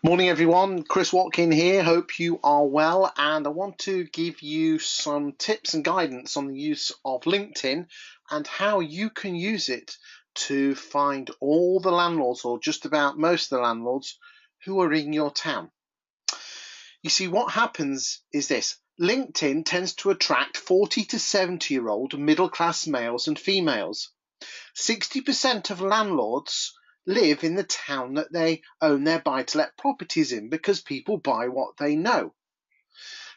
Morning everyone, Chris Watkin here, hope you are well, and I want to give you some tips and guidance on the use of LinkedIn and how you can use it to find all the landlords, or just about most of the landlords, who are in your town. You see, what happens is this: LinkedIn tends to attract 40 to 70-year-old middle-class males and females. 60% of landlords live in the town that they own their buy-to-let properties in because people buy what they know.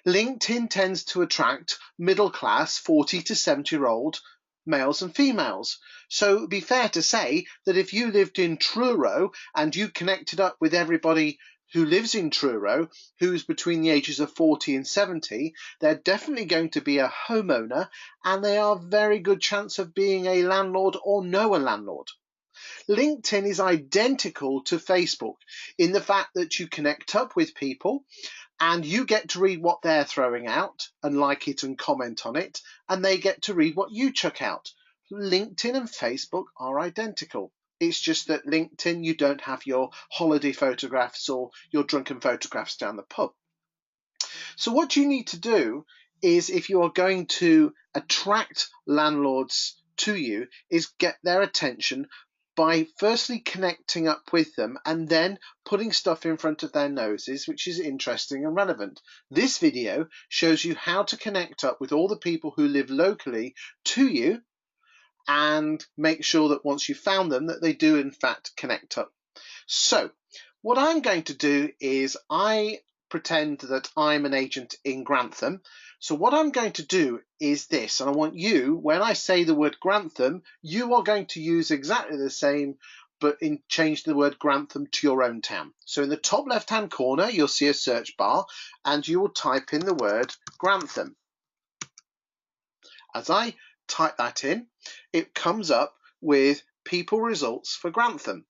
LinkedIn tends to attract middle-class 40 to 70-year-old males and females. So it would be fair to say that if you lived in Truro and you connected up with everybody who lives in Truro, who's between the ages of 40 and 70, they're definitely going to be a homeowner, and they are a very good chance of being a landlord or know a landlord. LinkedIn is identical to Facebook in the fact that you connect up with people and you get to read what they're throwing out and like it and comment on it, and they get to read what you chuck out. LinkedIn and Facebook are identical. It's just that LinkedIn, you don't have your holiday photographs or your drunken photographs down the pub. So what you need to do is, if you are going to attract landlords to you, is get their attention by firstly connecting up with them and then putting stuff in front of their noses which is interesting and relevant. This video shows you how to connect up with all the people who live locally to you and make sure that once you've found them that they do in fact connect up. So what I'm going to do is I pretend that I'm an agent in Grantham. So what I'm going to do is this, and I want you, when I say the word Grantham, you are going to use exactly the same, but change the word Grantham to your own town. So in the top left hand corner you'll see a search bar and you will type in the word Grantham. As I type that in, it comes up with people results for Grantham.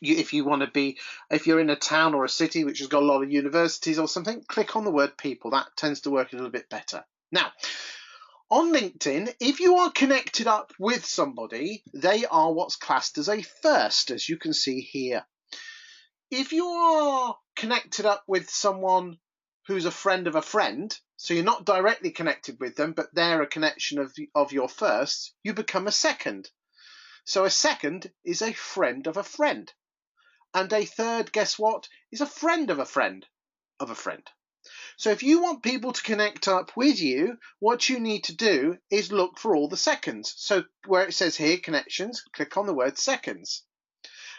If you're in a town or a city which has got a lot of universities or something, click on the word people. That tends to work a little bit better. Now, on LinkedIn, if you are connected up with somebody, they are what's classed as a first, as you can see here. If you are connected up with someone who's a friend of a friend, so you're not directly connected with them, but they're a connection of your first, you become a second. So a second is a friend of a friend. And a third, guess what, is a friend of a friend of a friend. So if you want people to connect up with you, what you need to do is look for all the seconds. So where it says here, connections, click on the word seconds.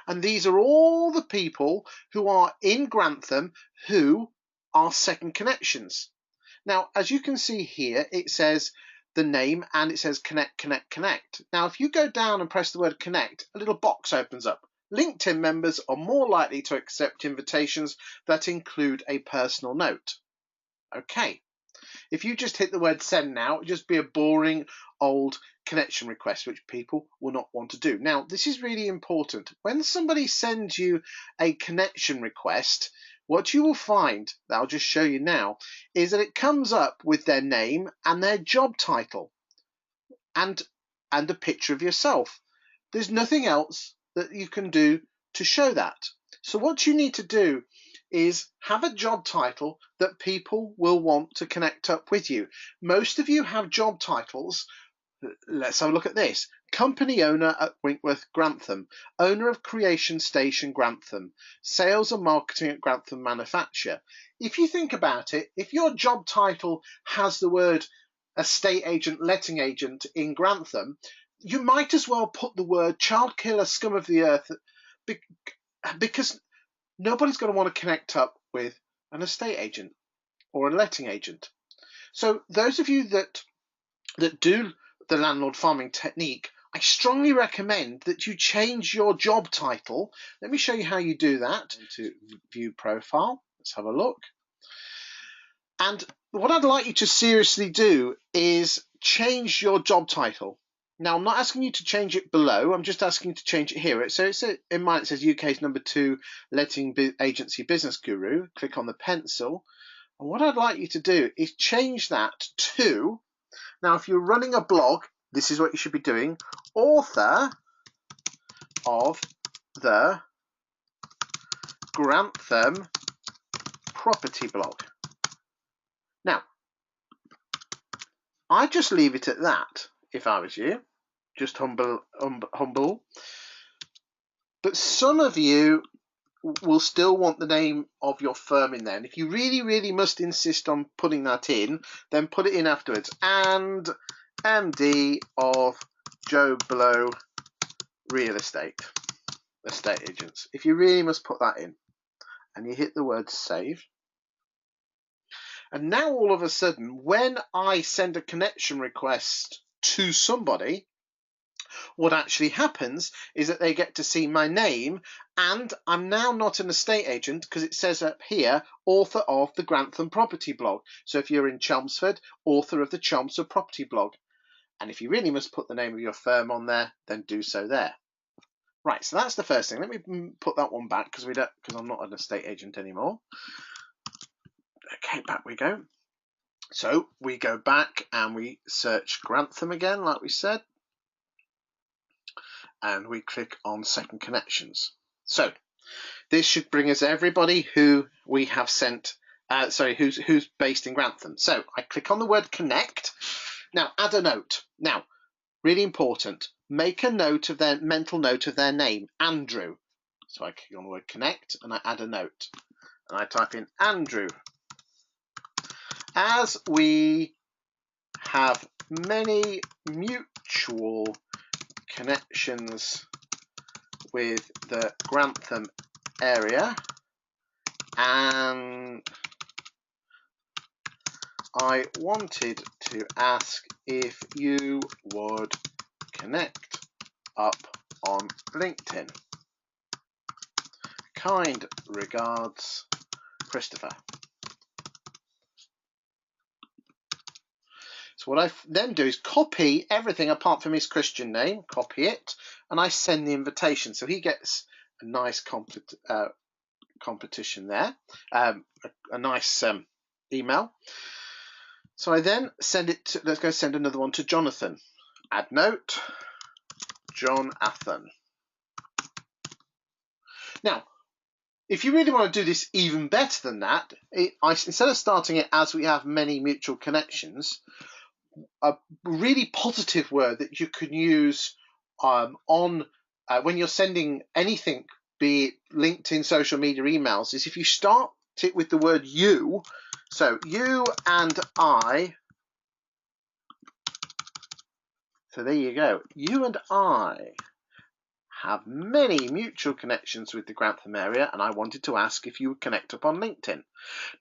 And these are all the people who are in Grantham who are second connections. Now, as you can see here, it says the name and it says connect, connect, connect. Now, if you go down and press the word connect, a little box opens up. LinkedIn members are more likely to accept invitations that include a personal note. Okay, if you just hit the word send now, it would just be a boring old connection request which people will not want to do. Now, this is really important. When somebody sends you a connection request, what you will find, that I'll just show you now, is that it comes up with their name and their job title and a picture of yourself. There's nothing else that you can do to show that. So what you need to do is have a job title that people will want to connect up with you. Most of you have job titles. Let's have a look at this. Company owner at Winkworth, Grantham. Owner of Creation Station, Grantham. Sales and marketing at Grantham Manufacture. If you think about it, if your job title has the word estate agent, letting agent in Grantham, you might as well put the word child killer, scum of the earth, because nobody's going to want to connect up with an estate agent or a letting agent. So those of you that do the landlord farming technique, I strongly recommend that you change your job title. Let me show you how you do that. Into view profile, let's have a look. And what I'd like you to seriously do is change your job title. Now, I'm not asking you to change it below, I'm just asking you to change it here. So in mine it says UK's #2 letting agency business guru. Click on the pencil. And what I'd like you to do is change that to, now if you're running a blog, this is what you should be doing, author of the Grantham property blog. Now, I just leave it at that if I was you, just humble. But some of you will still want the name of your firm in there. And if you really, really must insist on putting that in, then put it in afterwards. And MD of Joe Blow Real Estate Agents. If you really must put that in. And you hit the word save. And now all of a sudden, when I send a connection request to somebody, what actually happens is that they get to see my name, and I'm now not an estate agent because it says up here, author of the Grantham property blog. So if you're in Chelmsford, author of the Chelmsford property blog. And if you really must put the name of your firm on there, then do so there. Right, so that's the first thing. Let me put that one back because I'm not an estate agent anymore. Okay, back we go. So we go back and we search Grantham again, like we said. And we click on second connections. So this should bring us everybody who we have sent, who's based in Grantham. So I click on the word connect. Now add a note. Now, really important, make a note of their mental note of their name, Andrew. So I click on the word connect and I add a note. And I type in Andrew. As we have many mutual connections with the Grantham area, and I wanted to ask if you would connect up on LinkedIn. Kind regards, Christopher. So what I then do is copy everything apart from his Christian name, copy it, and I send the invitation. So he gets a nice competition there, a nice email. So I then send it to, let's go send another one to Jonathan. Add note, Jonathan. Now, if you really want to do this even better than that, instead of starting it as we have many mutual connections, a really positive word that you can use when you're sending anything, be it LinkedIn, social media, emails, is if you start it with the word you. So you and I. So there you go. You and I have many mutual connections with the Grantham area, and I wanted to ask if you would connect up on LinkedIn.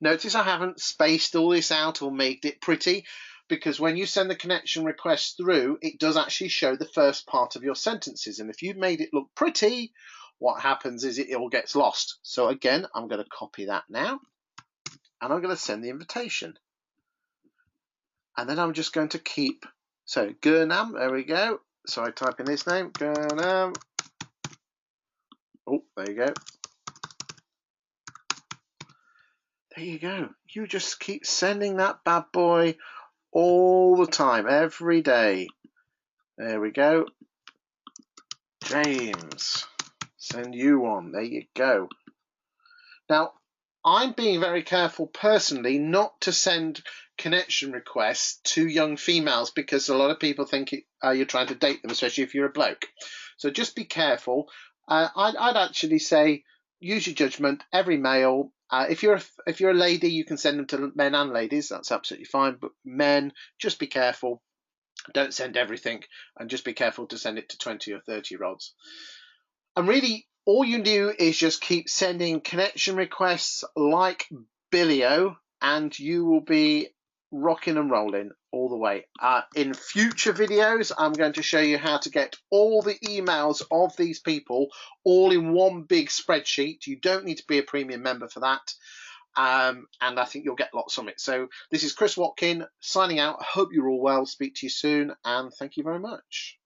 Notice I haven't spaced all this out or made it pretty, because when you send the connection request through, it does actually show the first part of your sentences. And if you've made it look pretty, what happens is it all gets lost. So again, I'm going to copy that now, and I'm going to send the invitation. And then I'm just going to keep, so Gurnam, there we go. So I type in his name, Gurnam. Oh, there you go. There you go. You just keep sending that bad boy all the time, every day. There we go. James, send you one. There you go. Now, I'm being very careful personally not to send connection requests to young females, because a lot of people think you're trying to date them, especially if you're a bloke. So just be careful. I'd actually say use your judgment. Every male. If you're a lady, you can send them to men and ladies. That's absolutely fine. But men, just be careful. Don't send everything, and just be careful to send it to 20 or 30-year-olds. And really, all you do is just keep sending connection requests like Billio, and you will be rocking and rolling all the way. In future videos, I'm going to show you how to get all the emails of these people all in one big spreadsheet. You don't need to be a premium member for that. And I think you'll get lots from it. So this is Chris Watkin signing out. I hope you're all well. Speak to you soon, and thank you very much.